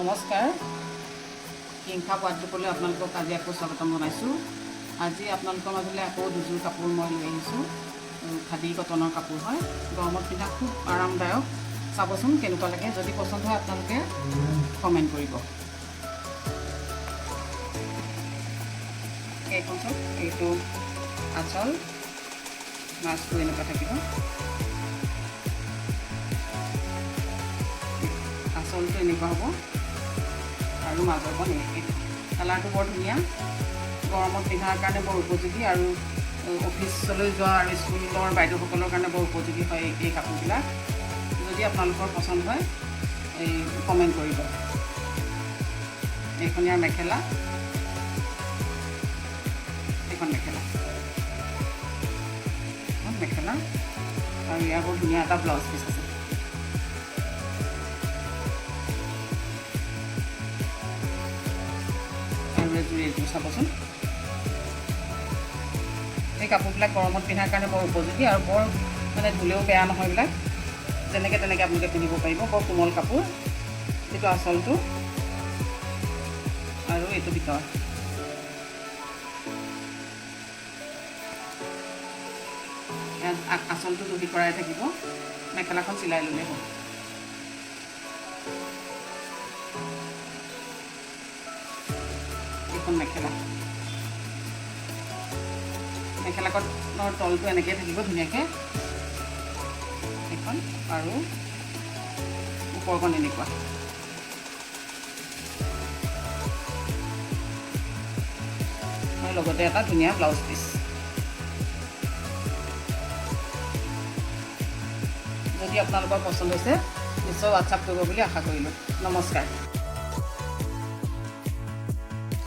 নমস্কাৰ কিংখা ৱাৰ্ডৰোবলৈ আপোনালোকক আজি আকৌ স্বাগতম জনাইছোঁ। আজি আপোনালোকৰ মাজলৈ আকৌ দুযোৰ কাপোৰ মই লৈ আহিছোঁ। খাদী কটনৰ কাপোৰ হয়, গৰমত পিন্ধা খুব আৰামদায়ক। চাবচোন কেনেকুৱা লাগে, যদি পচন্দ হয় আপোনালোকে কমেণ্ট কৰিব। এইখন চাওক, এইটো আঁচল, মাছটো এনেকুৱা থাকিব। আঁচলটো এনেকুৱা হ'ব আৰু মাজৰখন এইটো কালাৰটো বৰ ধুনীয়া, গৰমত পিন্ধাৰ কাৰণে বৰ উপযোগী আৰু অফিচলৈ যোৱা আৰু স্কুলৰ বাইদেউসকলৰ কাৰণে বৰ উপযোগী হয় এই কাপোৰবিলাক। যদি আপোনালোকৰ পচন্দ হয় এই কমেণ্ট কৰিব। এইখন ইয়াৰ মেখেলা, এইখন মেখেলা আৰু ইয়াৰ বৰ ধুনীয়া এটা ব্লাউজ পিচ আছে। এইটো চাবচোন, এই কাপোৰবিলাক গৰমত পিন্ধাৰ কাৰণে বৰ উপযোগী আৰু বৰ ধুলেও বেয়া নহয়। এইবিলাক যেনেকৈ তেনেকৈ আপোনালোকে পিন্ধিব পাৰিব। বৰ কোমল কাপোৰ। এইটো আঁচলটো আৰু এইটো ভিতৰ। আঁচলটো দহি কৰাই থাকিব, মেখেলাখন চিলাই ল'লেই হ'ল। এইখন মেখেলাখনৰ তলটো এনেকৈ থাকিব ধুনীয়াকৈ, এইখন আৰু ওপৰখন এনেকুৱা। আৰু লগতে এটা ধুনীয়া ব্লাউজ পিচ। যদি আপোনালোকৰ পচন্দ হৈছে নিশ্চয় হোৱাটছআপ কৰিব বুলি আশা কৰিলোঁ। নমস্কাৰ।